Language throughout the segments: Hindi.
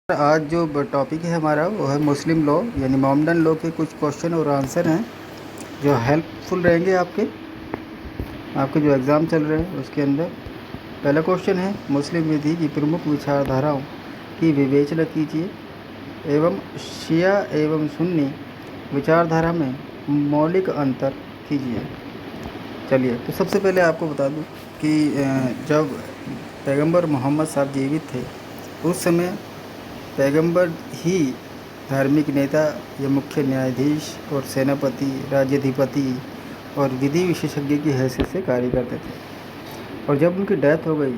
आज जो टॉपिक है हमारा वो है मुस्लिम लॉ यानी मोहम्मदन लॉ के कुछ क्वेश्चन और आंसर हैं जो हेल्पफुल रहेंगे आपके जो एग्ज़ाम चल रहे हैं उसके अंदर। पहला क्वेश्चन है, मुस्लिम विधि की प्रमुख विचारधाराओं की विवेचना कीजिए एवं शिया एवं सुन्नी विचारधारा में मौलिक अंतर कीजिए। चलिए, तो सबसे पहले आपको बता दूं कि जब पैगंबर मोहम्मद साहब जीवित थे उस समय पैगंबर ही धार्मिक नेता या मुख्य न्यायाधीश और सेनापति, राज्याधिपति और विधि विशेषज्ञ की हैसियत से कार्य करते थे। और जब उनकी डेथ हो गई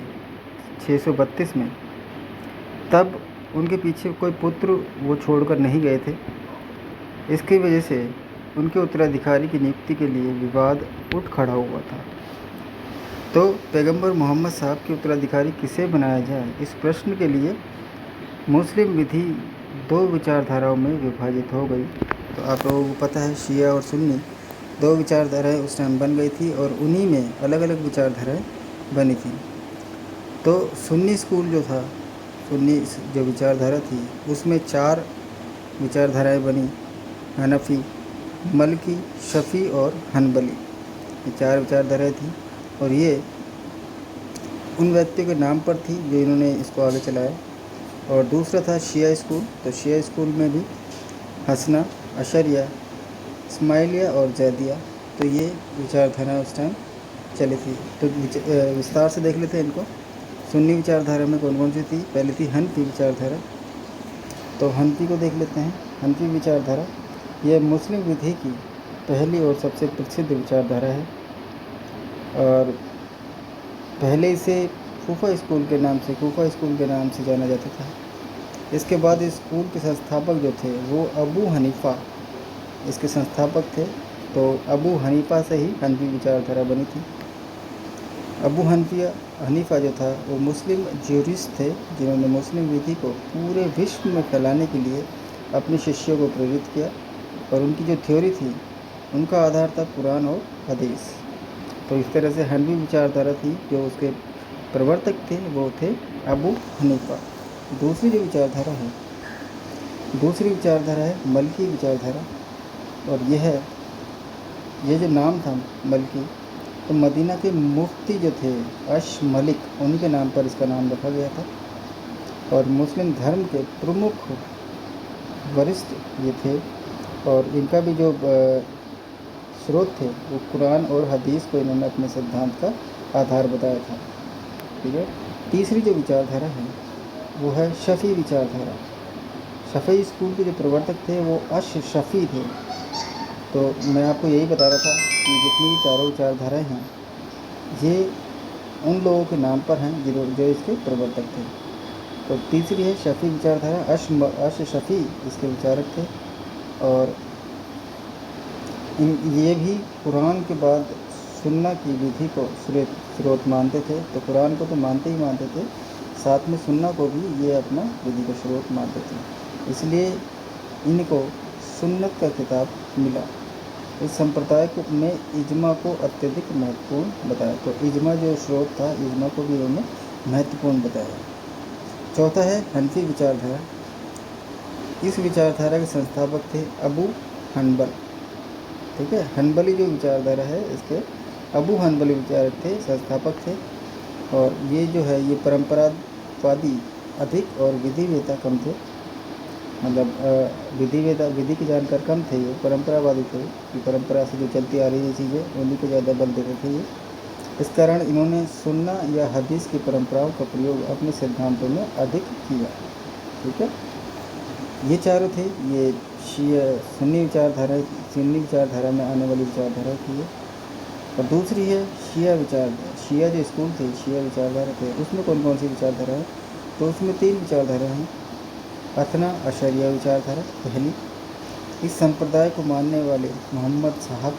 632 में, तब उनके पीछे कोई पुत्र वो छोड़कर नहीं गए थे। इसकी वजह से उनके उत्तराधिकारी की नियुक्ति के लिए विवाद उठ खड़ा हुआ था। तो पैगंबर मोहम्मद साहब के उत्तराधिकारी किसे बनाया जाए, इस प्रश्न के लिए मुस्लिम विधि दो विचारधाराओं में विभाजित हो गई। तो आप लोगों को पता है, शिया और सुन्नी दो विचारधाराएं उस टाइम बन गई थी और उन्हीं में अलग अलग विचारधाराएं बनी थी। तो सुन्नी स्कूल जो था, सुन्नी जो विचारधारा थी, उसमें 4 विचारधाराएं बनी: हनफी, मलकी, शफ़ी और हनबली। ये 4 विचारधाराएं थी और ये उन व्यक्तियों के नाम पर थी जो इन्होंने इसको आगे चलाया। और दूसरा था शिया स्कूल। तो शिया स्कूल में भी हसना, अशरिया, इस्माइलिया और जैदिया, तो ये विचारधारा उस टाइम चली थी। तो विस्तार से देख लेते हैं इनको। सुन्नी विचारधारा में कौन कौन सी थी? पहली थी हनफी विचारधारा। तो हनफी को देख लेते हैं। हनफी विचारधारा यह मुस्लिम विधि की पहली और सबसे प्रसिद्ध विचारधारा है और पहले इसे कूफा स्कूल के नाम से जाना जाता था। इसके बाद इस स्कूल के संस्थापक जो थे वो अबू हनीफ़ा इसके संस्थापक थे। तो अबू हनीफ़ा से ही हनफी विचारधारा बनी थी। अबू हनीफ़ा जो था वो मुस्लिम ज्यूरिस्ट थे जिन्होंने मुस्लिम विधि को पूरे विश्व में फैलाने के लिए अपने शिष्यों को प्रेरित किया। और उनकी जो थ्योरी थी उनका आधार था कुरान और हदीस। तो इस तरह से हनफी विचारधारा थी। जो उसके प्रवर्तक थे वो थे अबू हनीफ़ा। दूसरी विचारधारा है मलकी विचारधारा। और यह जो नाम था मलकी, तो मदीना के मुफ्ती जो थे अश मलिक, उन्हीं के नाम पर इसका नाम रखा गया था। और मुस्लिम धर्म के प्रमुख वरिष्ठ ये थे और इनका भी जो स्रोत थे वो कुरान और हदीस को इन्होंने अपने सिद्धांत का आधार बताया था। ठीक है। तीसरी जो विचारधारा है वो है शफ़ी विचारधारा। शफ़ी स्कूल के जो प्रवर्तक थे वो अश शफ़ी थे। तो मैं आपको यही बता रहा था कि जितनी भी चारों विचारधाराएं हैं ये उन लोगों के नाम पर हैं जो इसके प्रवर्तक थे। तो तीसरी है शफ़ी विचारधारा। अश शफ़ी इसके विचारक थे और ये भी कुरान के बाद सुन्ना की विधि को स्रोत मानते थे। तो कुरान को तो मानते ही मानते थे, साथ में सुन्ना को भी ये अपना विधि का स्रोत मानते थे। इसलिए इनको सुन्नत का खिताब मिला। इस संप्रदाय में इजमा को अत्यधिक महत्वपूर्ण बताया। तो इजमा जो स्रोत था, इजमा को भी उन्होंने महत्वपूर्ण बताया। चौथा है हनफी विचारधारा। इस विचारधारा के संस्थापक थे अबू हनबल। ठीक है। हनबली जो विचारधारा है इसके अबू हनबली विचारक थे, संस्थापक थे। और ये जो है ये परंपरावादी अधिक और विधिवेता कम थे। मतलब विधि के जानकार कम थे, ये परंपरावादी थे कि परंपरा से जो चलती आ रही है चीज़ें उन्हीं को ज़्यादा बल देते थे ये। इस कारण इन्होंने सुन्ना या हदीस की परंपराओं का प्रयोग अपने सिद्धांतों में अधिक किया। ठीक है। ये चारों थे, ये सुन्नी विचारधारा में आने वाली विचारधारा थी ये। और दूसरी है शिया विचारधारा। शिया जो स्कूल थे, शिया विचारधारा थे, उसमें कौन कौन सी विचारधारा है? तो उसमें 3 विचारधारा हैं। अथना अशरिया विचारधारा पहली। इस संप्रदाय को मानने वाले मोहम्मद साहब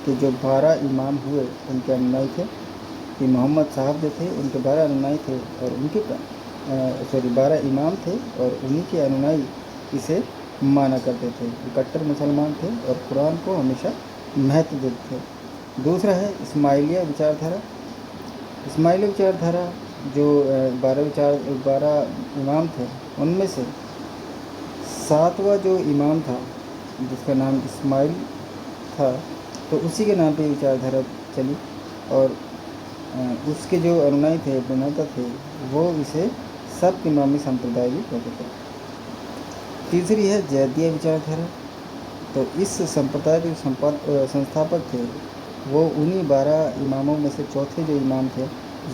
के जो 12 इमाम हुए उनके अनुयायी थे। कि मोहम्मद साहब जो थे उनके 12 अनुयायी थे और उनके 12 इमाम थे और उन्हीं के अनुयायी इसे माना करते थे। कट्टर मुसलमान थे और कुरान को हमेशा महत्व देते थे। दूसरा है इस्माइलिया विचारधारा। इस्माइलिया विचारधारा जो 12 इमाम थे उनमें से 7वां जो इमाम था जिसका नाम इस्माइल था, तो उसी के नाम पे विचारधारा चली और उसके जो अनुयायी थे, प्रणेता थे, वो इसे सब इमामी संप्रदाय भी कहते थे। तीसरी है जैदिया विचारधारा। तो इस संप्रदाय के संस्थापक थे वो उन्हीं 12 इमामों में से चौथे जो इमाम थे,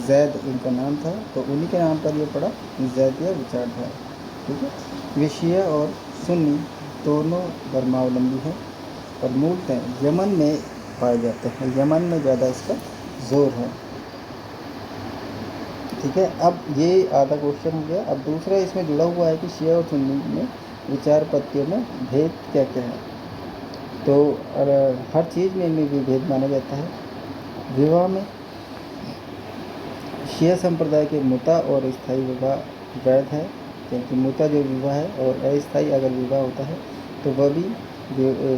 जैद इनका नाम था, तो उन्हीं के नाम पर ये पड़ा जैदिया विचारधारा। ठीक है। वे शिया और सुन्नी दोनों धर्मावलंबी हैं और मूलतः यमन में पाए जाते हैं। यमन में ज़्यादा इसका जोर है। ठीक है। अब ये आधा क्वेश्चन हो गया। अब दूसरा इसमें जुड़ा हुआ है कि शिया और सुन्नी में विचार पत्तियों में भेद क्या क्या है। तो हर चीज़ में इनमें भी भेद माना जाता है। विवाह में शिया संप्रदाय के मुता और स्थायी विवाह वैध है, क्योंकि मुता जो विवाह है और अस्थायी अगर विवाह होता है तो वह भी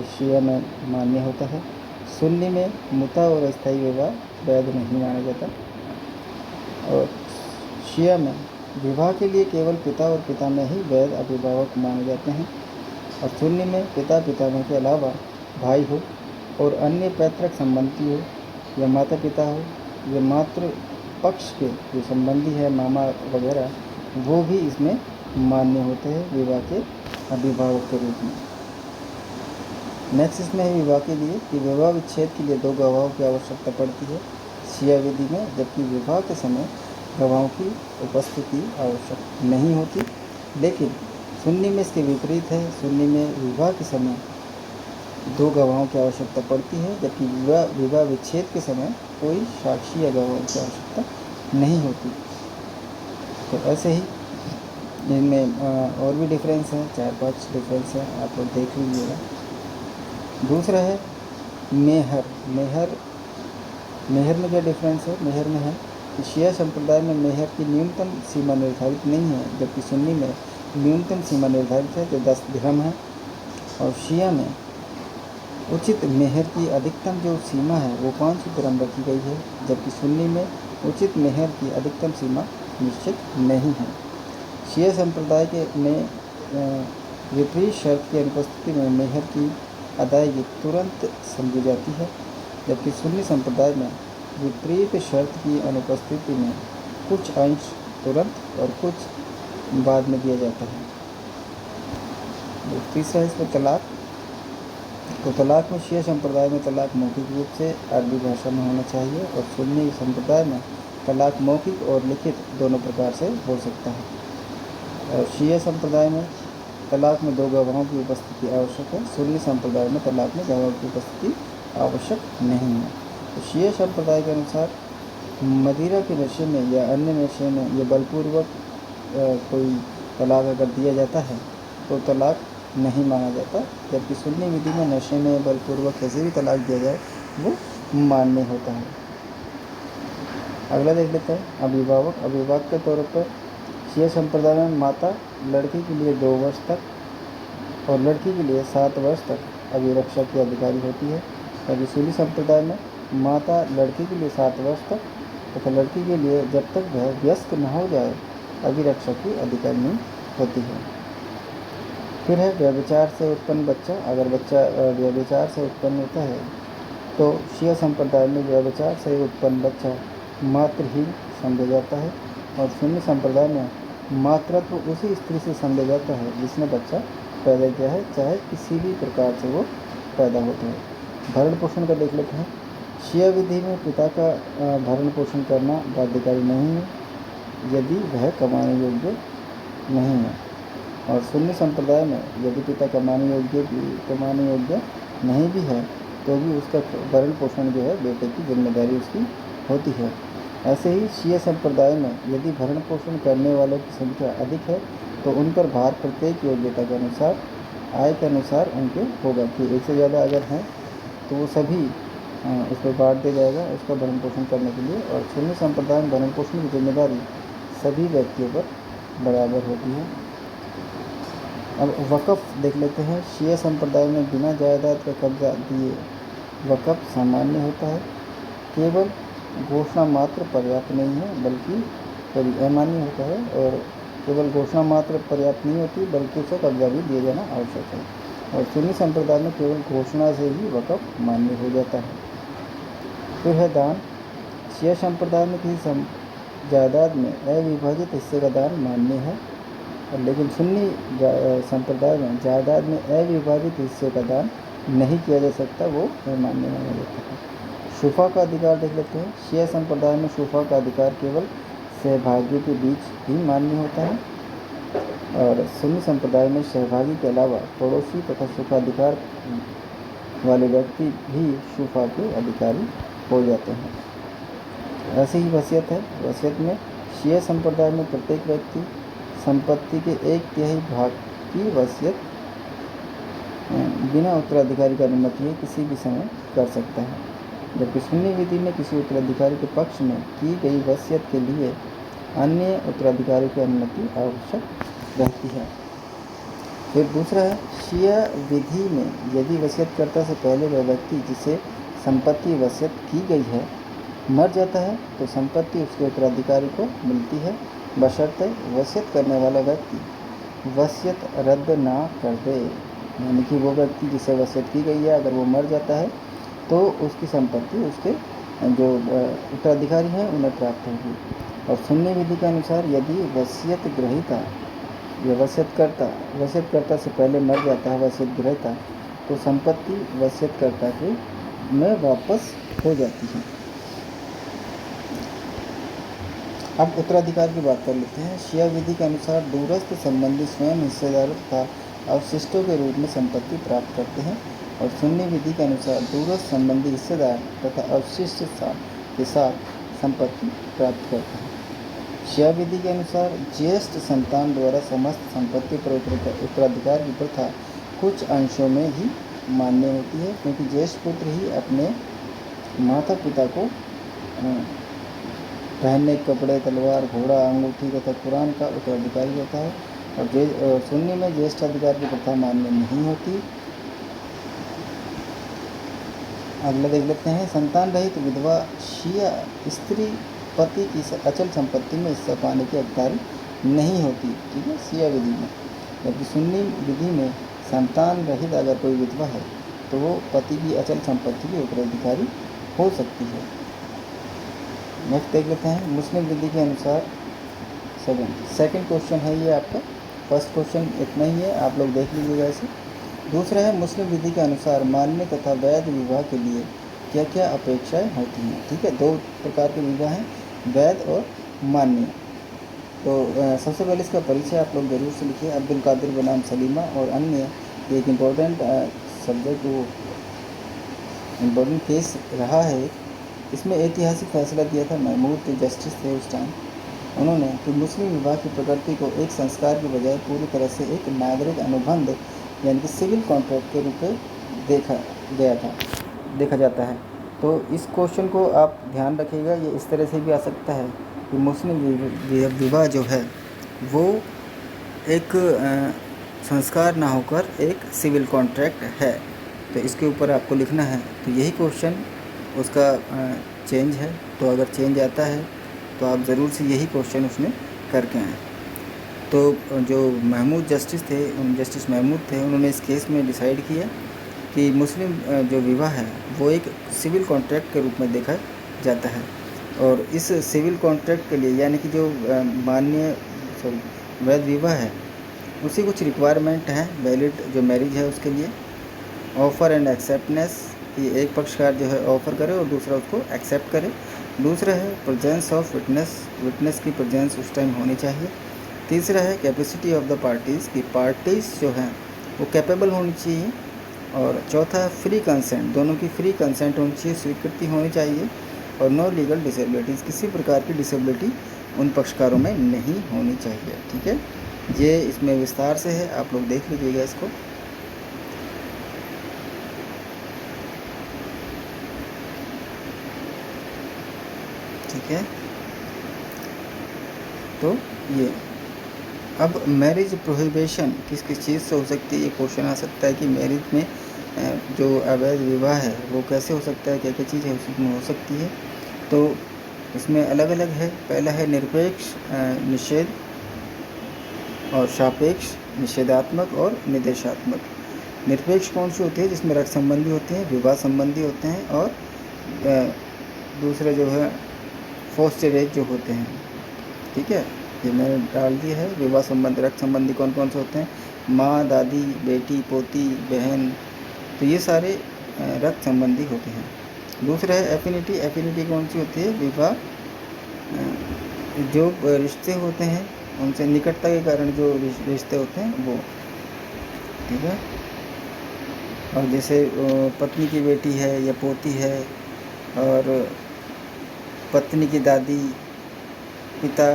शिया में मान्य होता है। सुन्नी में मुता और अस्थायी विवाह वैध नहीं माना जाता और शिया में विवाह के लिए केवल पिता और पितामह ही वैध अभिभावक माने जाते हैं और सुन्नी में पिता पितामह के अलावा भाई हो और अन्य पैतृक संबंधी हो या माता पिता हो या मातृ पक्ष के जो संबंधी है, मामा वगैरह, वो भी इसमें मान्य होते हैं विवाह के अभिभावक के रूप में। नेक्स्ट इसमें है विवाह के लिए कि विवाह विच्छेद के लिए 2 गवाहों की आवश्यकता पड़ती है शिया विधि में, जबकि विवाह के समय गवाहों की उपस्थिति आवश्यक नहीं होती। लेकिन सुन्नी में इसके विपरीत है। सुन्नी में विवाह के समय 2 गवाहों की आवश्यकता पड़ती है, जबकि विवाह विच्छेद के समय कोई साक्षी या गवाहों की आवश्यकता नहीं होती। तो ऐसे ही इनमें और भी डिफरेंस है, 4-5 डिफरेंस है, आप लोग देख लीजिएगा। दूसरा है मेहर। मेहर में क्या डिफरेंस है? मेहर में है कि शिया संप्रदाय में मेहर की न्यूनतम सीमा निर्धारित नहीं है, जबकि सुन्नी में न्यूनतम सीमा निर्धारित है जो 10 दिरहम है। और शिया में उचित मेहर की अधिकतम जो सीमा है वो 500 दिरहम रखी गई है, जबकि सुन्नी में उचित मेहर की अधिकतम सीमा निश्चित नहीं है। शिया संप्रदाय के में विपरीत शर्त की अनुपस्थिति में मेहर की अदायगी तुरंत समझी जाती है, जबकि सुन्नी संप्रदाय में विपरीत शर्त की अनुपस्थिति में कुछ अंश तुरंत और कुछ बाद में दिया जाता है। तीसरा है इसमें तलाक। तो तलाक में शिया संप्रदाय में तलाक मौखिक रूप से अरबी भाषा में होना चाहिए और सुन्नी संप्रदाय में तलाक मौखिक और लिखित दोनों प्रकार से हो सकता है। और शिया संप्रदाय में तलाक में 2 गवाहों की उपस्थिति आवश्यक है। सुन्नी संप्रदाय में तलाक में गवाहों की उपस्थिति आवश्यक नहीं है। तो शिया संप्रदाय के अनुसार मदिरा के नशे में या अन्य नशे में या बलपूर्वक कोई तलाक अगर दिया जाता है तो तलाक नहीं माना जाता, जबकि सुन्नी विधि में नशे में बलपूर्वक कैसे भी तलाक दिया जाए वो मान्य होता है। अगला देख लेते हैं अभिभावक। अभिभावक के तौर पर शिया संप्रदाय में माता लड़की के लिए 2 वर्ष तक और लड़की के लिए 7 वर्ष तक अभिरक्षा की अधिकारी होती है, जबकि सुन्नी संप्रदाय में माता लड़की के लिए 7 वर्ष तक तथा लड़की के लिए जब तक वह वयस्क न हो जाए अभिरक्षा की अधिकारी होती है। फिर है व्यभिचार से उत्पन्न बच्चा। अगर बच्चा व्यभिचार से उत्पन्न होता है तो शिया संप्रदाय में व्यभिचार से उत्पन्न बच्चा मातृहीन समझा जाता है और सुन्नी संप्रदाय में मातृत्व उसी स्त्री से समझा जाता है जिसने बच्चा पैदा किया है, चाहे किसी भी प्रकार से वो पैदा होता है। भरण पोषण का देख लेते हैं। शिया विधि में पिता का भरण पोषण करना बाध्यकारी नहीं है यदि वह कमाने योग्य नहीं है, और सुन्नी संप्रदाय में यदि पिता कमाने योग्य नहीं भी है तो भी उसका भरण पोषण जो है बेटे की जिम्मेदारी उसकी होती है। ऐसे ही शिया संप्रदाय में यदि भरण पोषण करने वालों की संख्या अधिक है तो उन पर भार प्रत्येक योग्यता के अनुसार, आय के अनुसार उनके होगा कि एक से ज़्यादा अगर हैं तो वो सभी उस पर बांट दिया जाएगा उसका भरण पोषण करने के लिए। और सुन्नी संप्रदाय में भरण पोषण की जिम्मेदारी सभी व्यक्तियों पर बराबर होती है। अब वक़्फ़ देख लेते हैं। शिया संप्रदाय में बिना जायदाद का कब्जा दिए वक़्फ़ सामान्य होता है। केवल घोषणा मात्र पर्याप्त नहीं है बल्कि कभी अमान्य होता है और केवल घोषणा मात्र पर्याप्त नहीं होती, बल्कि उसे कब्जा भी दिया जाना आवश्यक है। और सुन्नी संप्रदाय में केवल घोषणा से ही वक़्फ़ मान्य हो जाता है। फिर है दान। शिया संप्रदाय में किसी जायदाद में अविभाजित हिस्से का दान मान्य है, लेकिन सुन्नी संप्रदाय में जायदाद में अविभाजित हिस्से का दान नहीं किया जा सकता, वो मान्य माना जाता है। शुफा का अधिकार देख लेते हैं। शिया संप्रदाय में शुफा का अधिकार केवल सहभागियों के बीच ही मान्य होता है, और सुन्नी संप्रदाय में सहभागी के अलावा पड़ोसी तथा शुफाधिकार वाले व्यक्ति भी शुफा के अधिकारी हो जाते हैं। ऐसे ही वसीयत है। वसीयत में शिया संप्रदाय में प्रत्येक व्यक्ति संपत्ति के 1/3 भाग की वसीयत बिना उत्तराधिकारी की अनुमति किसी भी समय कर सकता है, जबकि सुन्नी विधि में किसी उत्तराधिकारी के पक्ष में की गई वसीयत के लिए अन्य उत्तराधिकारी की अनुमति आवश्यक रहती है। फिर दूसरा है, शिया विधि में यदि वसीयतकर्ता से पहले वह व्यक्ति जिसे संपत्ति वसीयत की गई है मर जाता है, तो संपत्ति उसके उत्तराधिकारी को मिलती है, बशर्ते वसीयत करने वाला व्यक्ति वसीयत रद्द ना कर दे। यानी कि वो व्यक्ति जिसे वसीयत की गई है अगर वो मर जाता है तो उसकी संपत्ति उसके जो उत्तराधिकारी हैं उन्हें प्राप्त होगी। और सुन्नी विधि के अनुसार यदि वसीयत ग्रहीता या वसीयतकर्ता से पहले मर जाता है वसीयत ग्रहीता, तो संपत्ति वसीयतकर्ता के में वापस हो जाती है। अब उत्तराधिकार की बात कर लेते हैं। शिया विधि के अनुसार दूरस्थ संबंधी स्वयं हिस्सेदार तथा अवशिष्टों के रूप में संपत्ति प्राप्त करते हैं, और सुन्नी विधि के अनुसार दूरस्थ संबंधी हिस्सेदार तथा अवशिष्ट के साथ संपत्ति प्राप्त करते हैं। शिया विधि के अनुसार ज्येष्ठ संतान द्वारा समस्त संपत्ति पर उत्तराधिकार की प्रथा कुछ अंशों में ही मान्य होती है, क्योंकि ज्येष्ठ पुत्र ही अपने माता पिता को पहनने के कपड़े, तलवार, घोड़ा, अंगूठी तथा कुरान का उत्तराधिकारी होता है। और सुन्नी में ज्येष्ठ अधिकार की प्रथा मान्य नहीं होती। अगला देख लेते हैं, संतान रहित विधवा शिया स्त्री पति की अचल संपत्ति में हिस्सा पाने की अधिकारी नहीं होती, ठीक है, शिया विधि में। जबकि सुन्नी विधि में संतान रहित अगर कोई विधवा है तो वो पति की अचल संपत्ति की उत्तराधिकारी हो सकती है। नेक्स्ट देख लेते हैं, मुस्लिम विधि के अनुसार सेकंड क्वेश्चन है ये आपका। फर्स्ट क्वेश्चन इतना ही है, आप लोग देख लीजिएगा इसे। दूसरा है, मुस्लिम विधि के अनुसार मान्य तथा वैध विवाह के लिए क्या क्या अपेक्षाएं होती हैं, ठीक है। 2 प्रकार के विवाह हैं, वैध और मान्य। तो सबसे पहले इसका परिचय आप लोग जरूर से लिखिए। अब्दुल कादिर बनाम सलीमा और अन्य एक इम्पोर्टेंट सब्जेक्ट वो इम्पोर्टेंट केस रहा है। इसमें ऐतिहासिक फैसला दिया था महमूद जो जस्टिस थे उस टाइम, उन्होंने कि मुस्लिम विवाह की प्रकृति को एक संस्कार के बजाय पूरी तरह से एक नागरिक अनुबंध यानी कि सिविल कॉन्ट्रैक्ट के रूप में देखा जाता है। तो इस क्वेश्चन को आप ध्यान रखिएगा, ये इस तरह से भी आ सकता है कि मुस्लिम विवाह जो है वो एक संस्कार ना होकर एक सिविल कॉन्ट्रैक्ट है। तो इसके ऊपर आपको लिखना है। तो यही क्वेश्चन उसका चेंज है, तो अगर चेंज आता है तो आप ज़रूर से यही क्वेश्चन उसमें करके आएँ। तो जो महमूद जस्टिस थे, जस्टिस महमूद थे, उन्होंने इस केस में डिसाइड किया कि मुस्लिम जो विवाह है वो एक सिविल कॉन्ट्रैक्ट के रूप में देखा जाता है, और इस सिविल कॉन्ट्रैक्ट के लिए यानी कि जो वैध विवाह है उसी कुछ रिक्वायरमेंट हैं वैलिड जो मैरिज है उसके लिए। ऑफ़र एंड एक्सेप्टनेस, कि एक पक्षकार जो है ऑफ़र करे और दूसरा उसको एक्सेप्ट करे। दूसरा है प्रेजेंस ऑफ विटनेस की प्रेजेंस उस टाइम होनी चाहिए। तीसरा है कैपेसिटी ऑफ द पार्टीज़, की पार्टीज़ जो हैं वो कैपेबल होनी चाहिए। और चौथा है फ्री कंसेंट, दोनों की फ्री कंसेंट होनी चाहिए, स्वीकृति होनी चाहिए। और नो लीगल डिसेबिलिटीज़, किसी प्रकार की डिसेबिलिटी उन पक्षकारों में नहीं होनी चाहिए, ठीक है। ये इसमें विस्तार से है, आप लोग देख लीजिएगा इसको। ठीक है, तो ये अब मैरिज प्रोहिबिशन किस किस चीज़ से हो सकती है, ये क्वेश्चन आ सकता है कि मैरिज में जो अवैध विवाह है वो कैसे हो सकता है, क्या क्या चीज़ें उसमें हो सकती है। तो इसमें अलग अलग है। पहला है निरपेक्ष निषेध, और सापेक्ष, निषेधात्मक और निर्देशात्मक। निरपेक्ष कौन सी होती है? जिसमें रक्त संबंधी होते हैं, विवाह संबंधी होते हैं, और दूसरे जो है फोस्टेरेज जो होते हैं। ठीक है, ये मैंने डाल दिया है। विवाह संबंधी, रक्त संबंधी कौन कौन से होते हैं? माँ, दादी, बेटी, पोती, बहन, तो ये सारे रक्त संबंधी होते हैं। दूसरा है एफिनिटी। एफिनिटी कौन सी होती है? विवाह जो रिश्ते होते हैं उनसे निकटता के कारण जो रिश्ते होते हैं वो। ठीक है, और जैसे पत्नी की बेटी है या पोती है, और पत्नी की दादी, पिता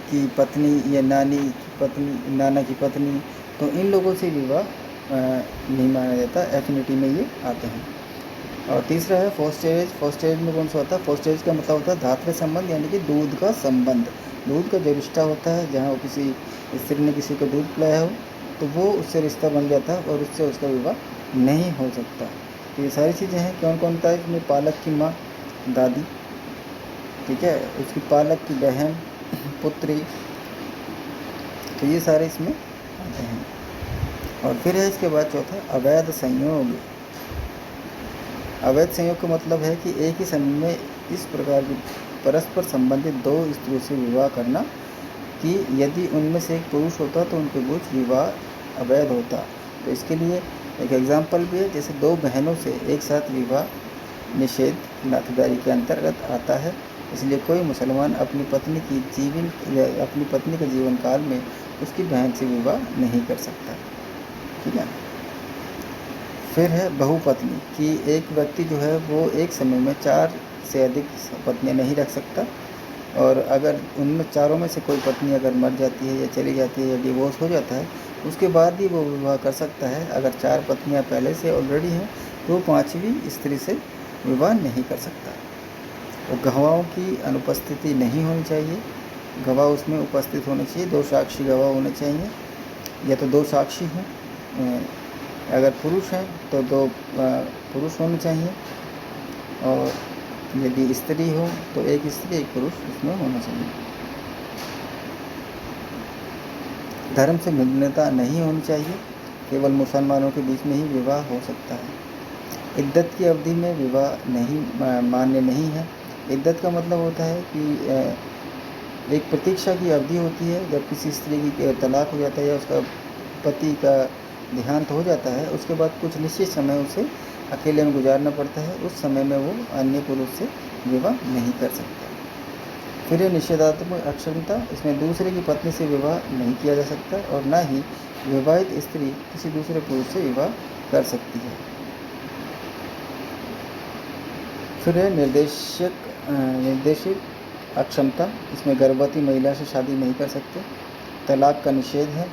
की पत्नी या नानी की पत्नी, नाना की पत्नी, तो इन लोगों से विवाह नहीं माना जाता, एफिनिटी में ये आते हैं। और तीसरा है फोस्टेज। फोस्टेज में कौन सा होता है? फोस्टेज का मतलब होता है धात्र्य संबंध, यानी कि दूध का संबंध। दूध का जो रिश्ता होता है, जहाँ वो किसी स्त्री ने किसी को दूध पिलाया हो, तो वो उससे रिश्ता बन जाता है और उससे उसका विवाह नहीं हो सकता। तो ये सारी चीज़ें हैं। कौन कौन होता है इसमें? पालक की माँ, दादी, ठीक है, उसकी पालक की बहन, पुत्री, तो ये सारे इसमें आते हैं। और फिर है इसके बाद चौथा अवैध संयोग। अवैध संयोग का मतलब है कि एक ही समय में इस प्रकार की परस्पर संबंधित दो स्त्रियों से विवाह करना, कि यदि उनमें से एक पुरुष होता तो उनके बीच विवाह अवैध होता। तो इसके लिए एक एग्जाम्पल भी है, जैसे दो बहनों से एक साथ विवाह निषेध नातेदारी के अंतर्गत आता है। इसलिए कोई मुसलमान अपनी पत्नी के जीवन काल में उसकी बहन से विवाह नहीं कर सकता। ठीक है। फिर है बहुपत्नी, कि एक व्यक्ति जो है वो एक समय में 4 से अधिक पत्नियां नहीं रख सकता, और अगर उनमें चारों में से कोई पत्नी अगर मर जाती है या चली जाती है या डिवोर्स हो जाता है, उसके बाद ही वो विवाह कर सकता है। अगर 4 पत्नियां पहले से ऑलरेडी हैं तो 5वीं स्त्री से विवाह नहीं कर सकता। और गवाहों की अनुपस्थिति नहीं होनी चाहिए, गवाह उसमें उपस्थित होने चाहिए। 2 साक्षी गवाह होने चाहिए, या तो 2 साक्षी हों, अगर पुरुष हैं तो 2 पुरुष होने चाहिए, और यदि स्त्री हो तो एक स्त्री एक पुरुष उसमें होना चाहिए। धर्म से भिन्नता नहीं होनी चाहिए, केवल मुसलमानों के बीच में ही विवाह हो सकता है। इद्दत की अवधि में विवाह नहीं मान्य नहीं है। इद्दत का मतलब होता है कि एक प्रतीक्षा की अवधि होती है, जब किसी स्त्री की तलाक हो जाता है या उसका पति का देहांत हो जाता है, उसके बाद कुछ निश्चित समय उसे अकेले में गुजारना पड़ता है। उस समय में वो अन्य पुरुष से विवाह नहीं कर सकता। फिर है निषेधात्मक अक्षमता। इसमें दूसरे की पत्नी से विवाह नहीं किया जा सकता, और न ही विवाहित स्त्री किसी दूसरे पुरुष से विवाह कर सकती है। फिर है निर्देशित अक्षमता। इसमें गर्भवती महिला से शादी नहीं कर सकते, तलाक का निषेध है,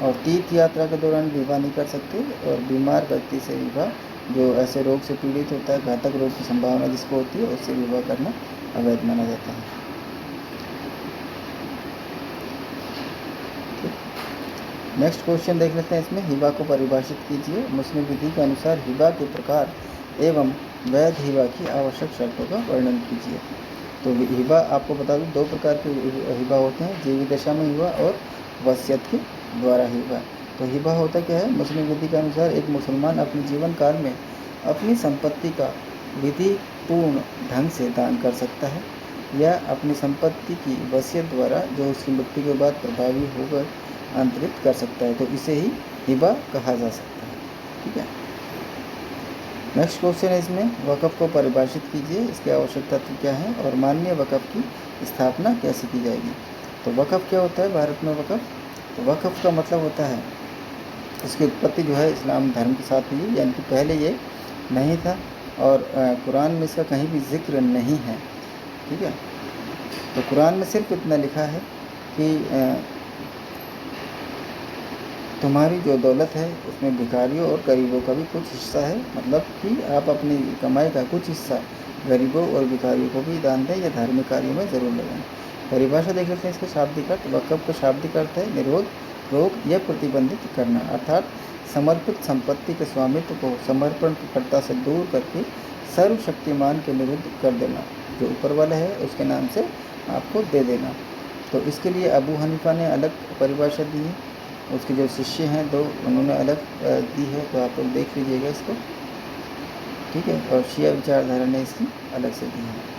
और तीर्थ यात्रा के दौरान विवाह नहीं कर सकते, और बीमार व्यक्ति से विवाह, जो ऐसे रोग से पीड़ित होता है, घातक रोग की संभावना जिसको होती है, उससे विवाह करना अवैध माना जाता है। नेक्स्ट क्वेश्चन देख लेते हैं। इसमें हिबा को परिभाषित कीजिए। मुस्लिम विधि के अनुसार हिबा के प्रकार एवं वैध हिबा की आवश्यक शर्तों का वर्णन कीजिए। तो हिबा आपको बता दूं 2 प्रकार के हिबा होते हैं, जीवित दशा में हिबा और वसीयत के द्वारा हिबा। तो हिबा होता क्या है? मुस्लिम विधि के अनुसार एक मुसलमान अपने जीवन काल में अपनी संपत्ति का विधि पूर्ण ढंग से दान कर सकता है, या अपनी संपत्ति की वसीयत द्वारा जो उसकी मृत्यु के बाद प्रभावी होकर अंतरित कर सकता है। तो इसे ही हिबा कहा जा सकता है। ठीक है। नेक्स्ट क्वेश्चन है इसमें वक़्फ़ को परिभाषित कीजिए, इसकी आवश्यकता क्या है, और मान्य वक़्फ़ की स्थापना कैसे की जाएगी। तो वक़्फ़ क्या होता है भारत में? वक़्फ़, तो वक़्फ़ का मतलब होता है, इसकी उत्पत्ति जो है इस्लाम धर्म के साथ हुई, यानी कि पहले ये नहीं था, और कुरान में इसका कहीं भी जिक्र नहीं है। ठीक है। तो कुरान में सिर्फ इतना लिखा है कि तुम्हारी जो दौलत है उसमें भिखारियों और गरीबों का भी कुछ हिस्सा है, मतलब कि आप अपनी कमाई का कुछ हिस्सा गरीबों और भिखारियों को भी दान दें या धार्मिक कार्यों में ज़रूर लगाएं। परिभाषा देख लेते हैं इसके शाब्दिक अर्थ। वक़्फ़ का शाब्दिक अर्थ है निरोध, रोक या प्रतिबंधित करना, अर्थात समर्पित संपत्ति के स्वामित्व को समर्पणकर्ता से दूर करके सर्वशक्तिमान के विरुद्ध कर देना, जो ऊपर वाला है उसके नाम से आपको दे देना। तो इसके लिए अबू हनीफा ने अलग परिभाषा दी है, उसके जो शिष्य हैं दो उन्होंने अलग दी है, तो आप लोग देख लीजिएगा इसको, ठीक है। और शिया विचारधारा ने इसकी अलग से दी है।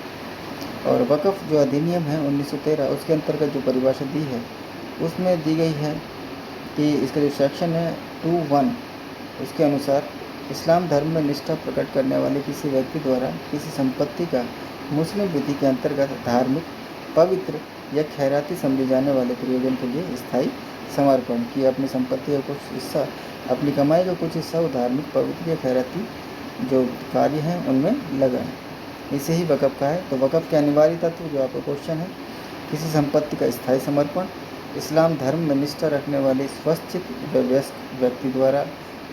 और वक़्फ़ जो अधिनियम है 1913 उसके अंतर्गत जो परिभाषा दी है उसमें दी गई है कि इसका जो सेक्शन है 2(1) उसके अनुसार इस्लाम धर्म में निष्ठा प्रकट करने वाले किसी व्यक्ति द्वारा किसी संपत्ति का मुस्लिम विधि के अंतर्गत धार्मिक, पवित्र या खैराती समझे जाने वाले प्रयोजन के लिए स्थायी समर्पण, कि अपनी संपत्ति का कुछ हिस्सा, अपनी कमाई का कुछ हिस्सा वो धार्मिक, पवित्र या खैराती जो कार्य हैं उनमें लगाएं, इसे ही वक़्फ़ का है। तो वक़्फ़ के अनिवार्य तत्व जो आपका क्वेश्चन है, किसी संपत्ति का स्थायी समर्पण, इस्लाम धर्म में निष्ठा रखने वाले स्वच्छित वयस्क व्यक्ति द्वारा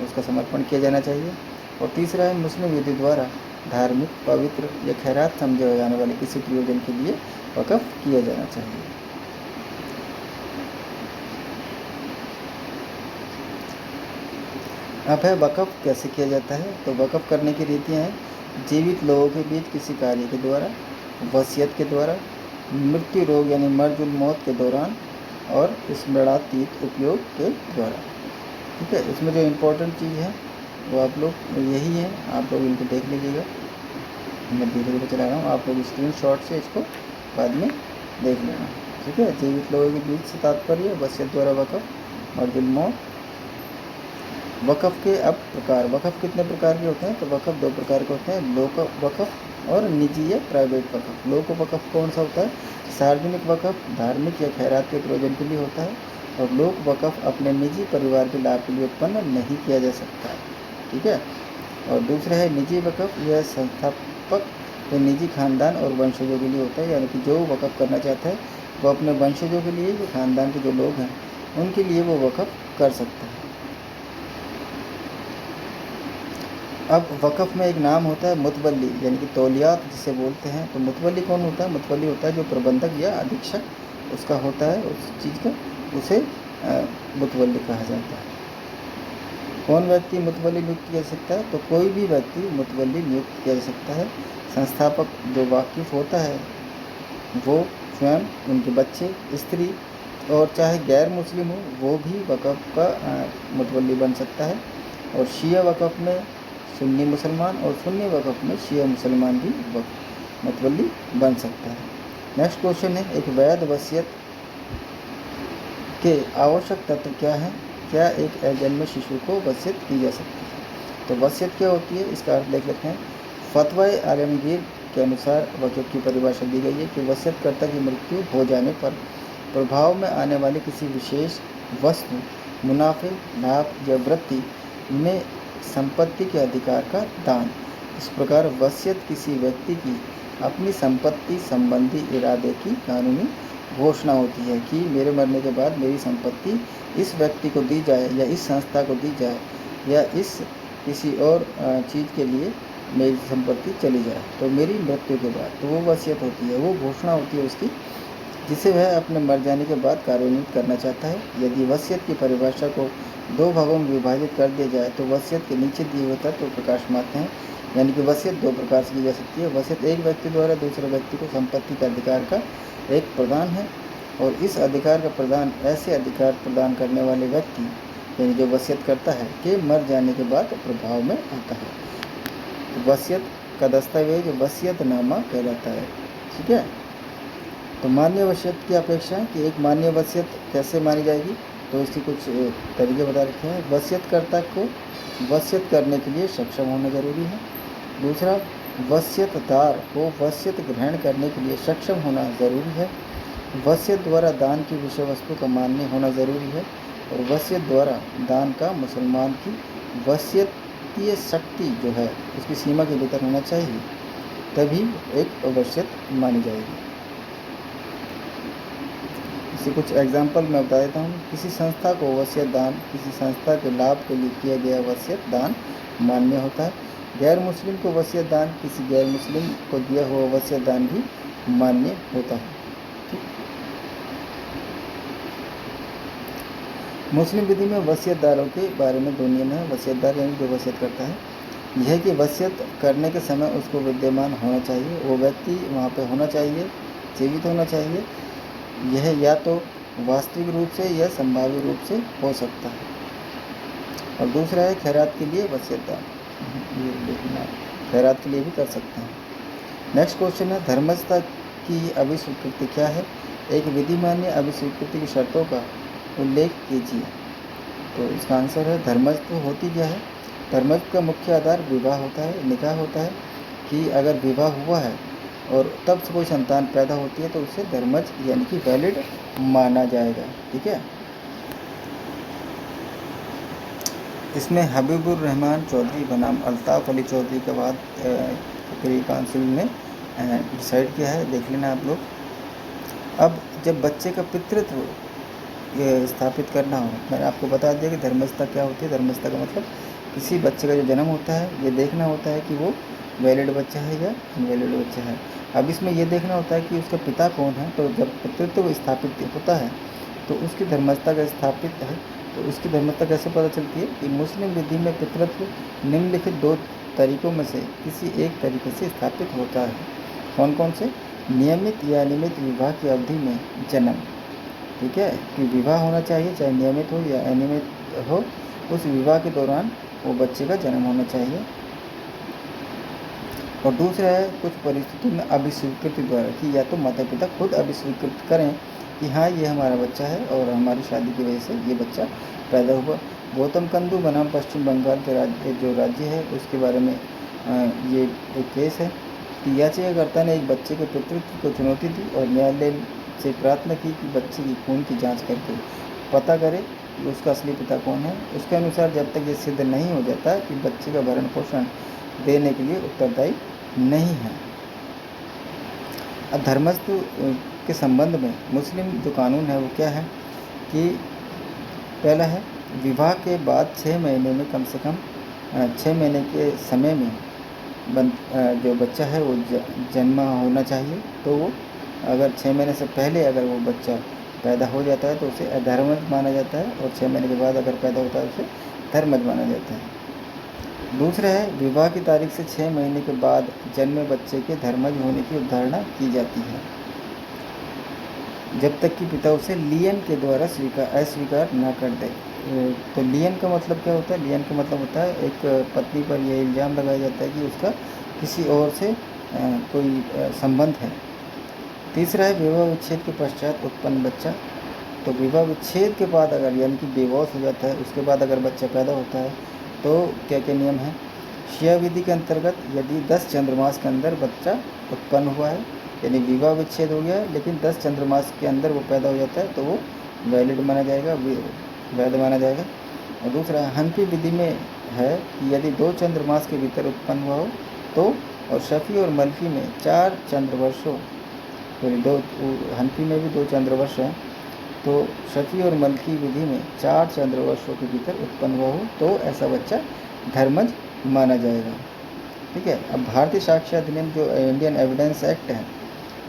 उसका समर्पण किया जाना चाहिए। और तीसरा है मुस्लिम विधि द्वारा धार्मिक, पवित्र या खैरात समझे जाने वाले किसी प्रयोजन के लिए वक़्फ़ किया जाना चाहिए। अब है वक़्फ़ कैसे किया जाता है। तो वक़्फ़ करने की रीतियाँ हैं, जीवित लोगों के बीच किसी कार्य के द्वारा, वसीयत के द्वारा, मृत्यु, रोग यानी मर्जुल मौत के दौरान, और स्मरणातीत उपयोग के द्वारा, ठीक है। इसमें जो इम्पोर्टेंट चीज़ है वो आप लोग यही है, आप लोग इनको देख लीजिएगा, मैं धीरे धीरे चला रहा हूँ, आप लोग स्क्रीनशॉट से इसको बाद में देख लेना, ठीक है। जीवित लोगों के बीच से तात्पर्य वसीयत द्वारा वक़्फ़, मर्जुल मौत। वक़्फ़ के अब प्रकार, वक़्फ़ कितने प्रकार के होते हैं। तो वक़्फ़ दो प्रकार के होते हैं, लोक वक़्फ़ और निजी या प्राइवेट वक़्फ़। लोक वक़्फ़ कौन सा होता है, सार्वजनिक वक़्फ़ धार्मिक या खैरात के प्रयोजन के लिए होता है, और लोक वक़्फ़ अपने निजी परिवार के लाभ के लिए उत्पन्न नहीं किया जा सकता है, ठीक है। और दूसरा है निजी वक़्फ़, यह संस्थापक या निजी खानदान और वंशजों के लिए होता है, यानी कि जो वक़्फ़ करना चाहता है वो अपने वंशजों के लिए, जो खानदान के जो लोग हैं उनके लिए वो वक़्फ़ कर सकता है। अब वक़्फ़ में एक नाम होता है मुतवल्ली, यानी कि तौलियात जिसे बोलते हैं। तो मुतवल्ली कौन होता है, मुतवल्ली होता है जो प्रबंधक या अधीक्षक उसका होता है उस चीज़ का, उसे मुतवल्ली कहा जाता है। कौन व्यक्ति मुतवल्ली नियुक्त किया जा सकता है, तो कोई भी व्यक्ति मुतवल्ली नियुक्त किया जा सकता है। संस्थापक जो वाकिफ़ होता है वो स्वयं, उनके बच्चे, स्त्री और चाहे गैर मुस्लिम हो वो भी वक़्फ़ का मुतवल्ली बन सकता है। और शिया वक़्फ़ में सुन्नी मुसलमान और सुन्नी वक़्फ़ में शिया मुसलमान भी मुतवल्ली बन सकता है। नेक्स्ट क्वेश्चन है, एक वैध वसीयत के आवश्यक तत्व क्या हैं, क्या एक अजन्मे शिशु को वसीयत की जा सकती है। तो वसीयत क्या होती है, इसका अर्थ देख लेते हैं। फतवा आलमगीर के अनुसार वक़्फ़ की परिभाषा दी गई है कि वसीयतकर्ता की मृत्यु हो जाने पर प्रभाव में आने वाली किसी विशेष वस्तु, मुनाफे, लाभ या वृत्ति में संपत्ति के अधिकार का दान। इस प्रकार वसीयत किसी व्यक्ति की अपनी संपत्ति संबंधी इरादे की कानूनी घोषणा होती है कि मेरे मरने के बाद मेरी संपत्ति इस व्यक्ति को दी जाए या इस संस्था को दी जाए या इस किसी और चीज़ के लिए मेरी संपत्ति चली जाए, तो मेरी मृत्यु के बाद, तो वो वसीयत होती है, वो घोषणा होती है उसकी, जिसे वह अपने मर जाने के बाद कार्यान्वित करना चाहता है। यदि वसीयत की परिभाषा को दो भागों में विभाजित कर दिया जाए तो वसीयत के नीचे दिए हुए तत्व प्रकाश में आते हैं, यानी कि वसीयत दो प्रकार से की जा सकती है। वसीयत एक व्यक्ति द्वारा दूसरे व्यक्ति को संपत्ति का अधिकार का एक प्रदान है, और इस अधिकार का प्रदान ऐसे अधिकार प्रदान करने वाले व्यक्ति, यानी जो वसीयत करता है, के मर जाने के बाद प्रभाव में आता है। तो वसीयत का दस्तावेज वसीयतनामा कहलाता है, ठीक है। तो मान्य वसीयत की अपेक्षा कि एक मान्य वसीयत कैसे मानी जाएगी, तो इसके कुछ तरीके बता रखे हैं। वसीयतकर्ता को वसीयत करने के लिए सक्षम होना जरूरी है। दूसरा, वसीयतदार को वसीयत ग्रहण करने के लिए सक्षम होना ज़रूरी है। वसीयत द्वारा दान की विषय वस्तु का मान्य होना ज़रूरी है, और वसीयत द्वारा दान का मुसलमान की वसीयतीय शक्ति जो है उसकी सीमा के भीतर होना चाहिए, तभी एक वसीयत मानी जाएगी। इससे कुछ एग्जाम्पल मैं बता देता हूँ। किसी संस्था को वसीयत दान किसी संस्था के लाभ के लिए किया गया वसीयत दान मान्य होता है। गैर मुस्लिम को वसीयत दान किसी गैर मुस्लिम को दिया हुआ वसीयत दान भी मान्य होता है। मुस्लिम विधि में वसीयतदारों के बारे में दो नियम है। वसीयतदार यानी जो वसीयत करता है, यह कि वसीयत करने के समय उसको विद्यमान होना चाहिए, वो व्यक्ति वहाँ पे होना चाहिए, जीवित होना चाहिए, यह या तो वास्तविक रूप से या संभाव्य रूप से हो सकता है। और दूसरा है खैरात के लिए वसीयतदान, ये देखना खैरात के लिए भी कर सकते हैं। नेक्स्ट क्वेश्चन है धर्मस्थता की अभिस्वीकृति क्या है? एक विधिमान्य अभिस्वीकृति की शर्तों का उल्लेख कीजिए। तो इसका आंसर है धर्मस्थ होती क्या है? धर्मस्थ का मुख्य आधार विवाह होता है, निकाह होता है कि अगर विवाह हुआ है और तब से कोई संतान पैदा होती है तो उसे धर्मज यानी कि वैलिड माना जाएगा। ठीक है। इसमें हबीबुर रहमान चौधरी बनाम अल्ताफ़ अली चौधरी के बाद प्री काउंसिल ने डिसाइड किया है, देख लेना आप लोग। अब जब बच्चे का पितृत्व स्थापित करना हो, मैंने आपको बता दिया कि धर्मस्थता क्या होती है। धर्मस्थता का मतलब किसी बच्चे का जो जन्म होता है ये देखना होता है कि वो वैलिड बच्चा है या इनवैलिड बच्चा है। अब इसमें यह देखना होता है कि उसका पिता कौन है। तो जब पितृत्व स्थापित होता है तो उसकी धर्मस्थता का स्थापित है, तो उसकी धर्मस्थता कैसे पता चलती है कि मुस्लिम विधि में पितृत्व निम्नलिखित 2 तरीकों में से किसी एक तरीके से स्थापित होता है। कौन कौन से? नियमित या अनियमित विवाह की अवधि में जन्म। ठीक है, कि विवाह होना चाहिए, चाहे नियमित हो या अनियमित हो, उस विवाह के दौरान वो बच्चे का जन्म होना चाहिए। और दूसरा है कुछ परिस्थितियों में अभिस्वीकृति द्वारा, कि या तो माता पिता खुद अभिस्वीकृत करें कि हाँ ये हमारा बच्चा है और हमारी शादी की वजह से ये बच्चा पैदा हुआ। गौतम कंदू बनाम पश्चिम बंगाल के जो राज्य है उसके बारे में ये एक केस है कि याचिकाकर्ता ने एक बच्चे के पितृत्व को चुनौती दी और न्यायालय से प्रार्थना की कि बच्चे की खून की जांच करके पता करे कि उसका असली पिता कौन है। उसके अनुसार जब तक ये सिद्ध नहीं हो जाता कि बच्चे का भरण पोषण देने के लिए उत्तरदायी नहीं है। अब धर्मस्थ के संबंध में मुस्लिम जो कानून है वो क्या है कि पहला है विवाह के बाद 6 महीने में कम से कम 6 महीने के समय में जो बच्चा है वो जन्म होना चाहिए। तो वो अगर 6 महीने से पहले अगर वो बच्चा पैदा हो जाता है तो उसे अधर्मज माना जाता है, और 6 महीने के बाद अगर पैदा होता है उसे धर्मज माना जाता है। दूसरा है विवाह की तारीख से 6 महीने के बाद जन्मे बच्चे के धर्मज होने की अवधारणा की जाती है जब तक कि पिता उसे लियन के द्वारा अस्वीकार न कर दे। तो लियन का मतलब क्या होता है? लियन का मतलब होता है एक पत्नी पर यह इल्ज़ाम लगाया जाता है कि उसका किसी और से कोई संबंध है। तीसरा है विवाह विच्छेद के पश्चात उत्पन्न बच्चा। तो विवाह विच्छेद के बाद अगर यानी कि डिवोर्स हो जाता है उसके बाद अगर बच्चा पैदा होता है तो क्या क्या नियम है? शिया विधि के अंतर्गत यदि 10 चंद्रमास के अंदर बच्चा उत्पन्न हुआ है, यानी विवाह विच्छेद हो गया है लेकिन 10 चंद्रमास के अंदर वो पैदा हो जाता है तो वो वैलिड माना जाएगा, वैध माना जाएगा। और दूसरा हनफी विधि में है कि यदि 2 चंद्रमास के भीतर उत्पन्न हुआ हो तो, और शफी और मलकी में 4 चंद्रवर्षों, दो हनफी में भी 2 चंद्रवर्ष हैं, तो शफी और मलकी विधि में 4 चंद्रवर्षों के भीतर उत्पन्न हुआ हो तो ऐसा बच्चा धर्मज माना जाएगा। ठीक है। अब भारतीय साक्ष्य अधिनियम जो इंडियन एविडेंस एक्ट है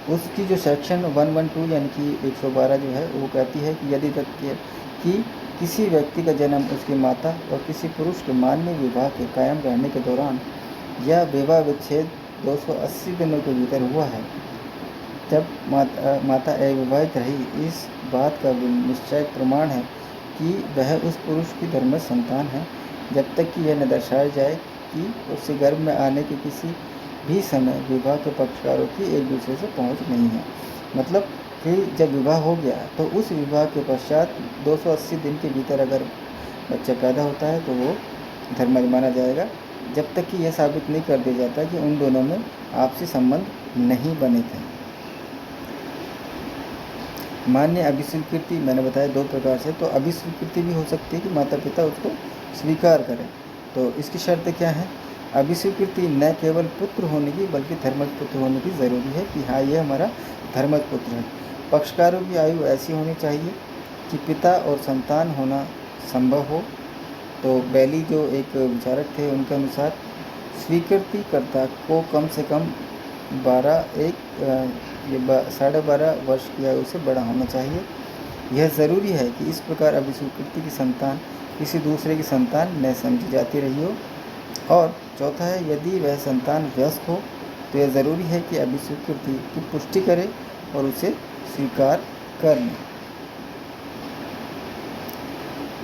उसकी जो सेक्शन 112 यानी कि 112 जो है वो कहती है कि यदि तथ्य कि किसी व्यक्ति का जन्म उसकी माता और किसी पुरुष के मान्य विवाह के कायम रहने के दौरान या विवाह विच्छेद 280 दिनों के भीतर हुआ है, जब माता अविवाहित रही, इस बात का निश्चय प्रमाण है कि वह उस पुरुष की धर्मज संतान है जब तक कि यह न दर्शाया जाए कि उससे गर्भ में आने के किसी भी समय विवाह के पक्षकारों की एक दूसरे से पहुंच नहीं है। मतलब कि जब विवाह हो गया तो उस विवाह के पश्चात 280 दिन के भीतर अगर बच्चा पैदा होता है तो वो धर्मज माना जाएगा, जब तक कि यह साबित नहीं कर दिया जाता कि उन दोनों में आपसी संबंध नहीं बने थे। मान्य अभिस्वीकृति मैंने बताया 2 प्रकार से। तो अभिस्वीकृति भी हो सकती है कि माता पिता उसको स्वीकार करें। तो इसकी शर्तें क्या है? अभिस्वीकृति न केवल पुत्र होने की बल्कि धर्मज पुत्र होने की ज़रूरी है कि हाँ ये हमारा धर्मज पुत्र है। पक्षकारों की आयु ऐसी होनी चाहिए कि पिता और संतान होना संभव हो। तो बैली जो एक विचारक थे उनके अनुसार स्वीकृतिकर्ता को कम से कम 12.5 वर्ष की आयु से बड़ा होना चाहिए। यह ज़रूरी है कि इस प्रकार अभिस्वीकृति की संतान किसी दूसरे की संतान न समझी जाती रही हो। और चौथा है यदि वह संतान वयस्क हो तो यह ज़रूरी है कि अभिस्वीकृति की पुष्टि करे और उसे स्वीकार कर्म।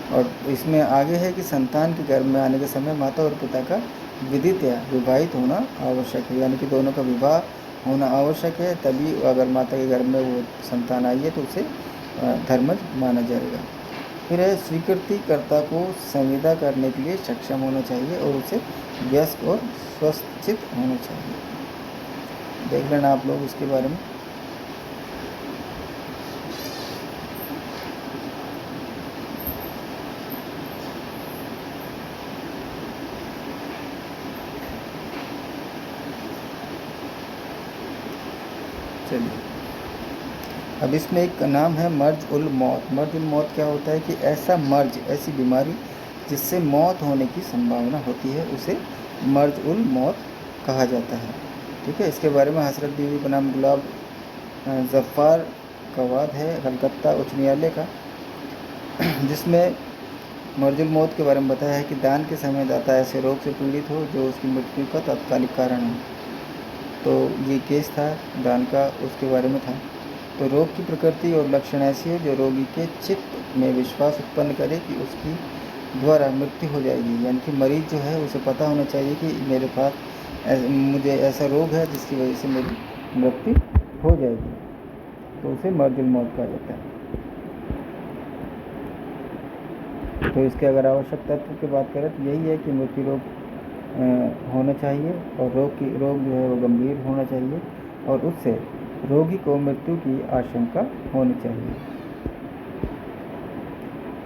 और इसमें आगे है कि संतान के गर्भ में आने के समय माता और पिता का विदित्या विवाहित होना आवश्यक है, यानी कि दोनों का विवाह होना आवश्यक है, तभी अगर माता के गर्भ में वो संतान आई है तो उसे धर्मज माना जाएगा। फिर है स्वीकृतिकर्ता को संविदा करने के लिए सक्षम होना चाहिए और उसे व्यस्त और स्वस्थचित होना चाहिए। देख लेना आप लोग इसके बारे में। चलिए, अब इसमें एक नाम है मर्ज उल मौत। मर्ज उल मौत क्या होता है कि ऐसा मर्ज, ऐसी बीमारी जिससे मौत होने की संभावना होती है, उसे मर्ज उल मौत कहा जाता है। ठीक है, इसके बारे में हजरत बीवी बनाम गुलाब ज़फ़ार का वाद है कलकत्ता उच्च न्यायालय का, जिसमें मर्जुल मौत के बारे में बताया है कि दान के समय दाता ऐसे रोग से पीड़ित हो जो उसकी मृत्यु का तात्कालिक कारण हो। तो ये केस था दान का, उसके बारे में था। तो रोग की प्रकृति और लक्षण ऐसी हो जो रोगी के चित्त में विश्वास उत्पन्न करे कि उसकी द्वारा मृत्यु हो जाएगी, यानी कि मरीज जो है उसे पता होना चाहिए कि मेरे पास मुझे ऐसा रोग है जिसकी वजह से मेरी मृत्यु हो जाएगी, तो उसे मर्जुल मौत कहा जाता है। तो इसके अगर आवश्यक तत्व की बात करें तो यही है कि मृत्यु रोग होना चाहिए और रोग जो है वो गंभीर होना चाहिए और उससे रोगी को मृत्यु की आशंका होनी चाहिए।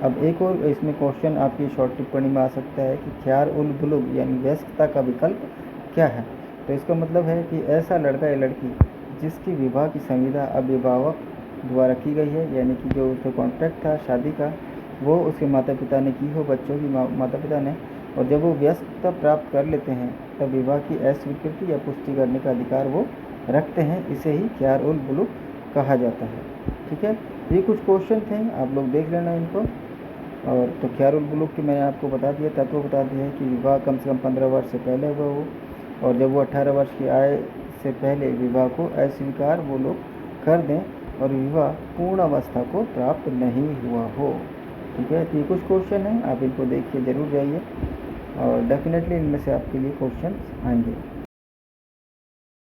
अब एक और इसमें क्वेश्चन आपकी शॉर्ट टिप्पणी में आ सकता है कि ख्यार उल बुलुग यानी वयस्कता का विकल्प क्या है। तो इसका मतलब है कि ऐसा लड़का या लड़की जिसकी विवाह की संविदा अभिभावक द्वारा की गई है, यानी कि जो उसका कॉन्ट्रैक्ट था शादी का वो उसके माता पिता ने की हो, बच्चों की माता पिता ने, और जब वो व्यस्तता प्राप्त कर लेते हैं तब विवाह की अस्वीकृति या पुष्टि करने का अधिकार वो रखते हैं। इसे ही ख्यार उल बुलुग कहा जाता है। ठीक है, ये कुछ क्वेश्चन थे, आप लोग देख लेना इनको। और तो ख्यार उल बुलुग की मैंने आपको बता दिया, तत्व बता दिया है कि विवाह कम से कम 15 वर्ष से पहले हुआ हो और जब वो 18 वर्ष की आय से पहले विवाह को अस्वीकार वो लोग कर दें और विवाह पूर्ण अवस्था को प्राप्त नहीं हुआ हो। ठीक है, तो ये कुछ क्वेश्चन हैं, आप इनको देखिए ज़रूर जाइए और डेफिनेटली इनमें से आपके लिए क्वेश्चन आएंगे।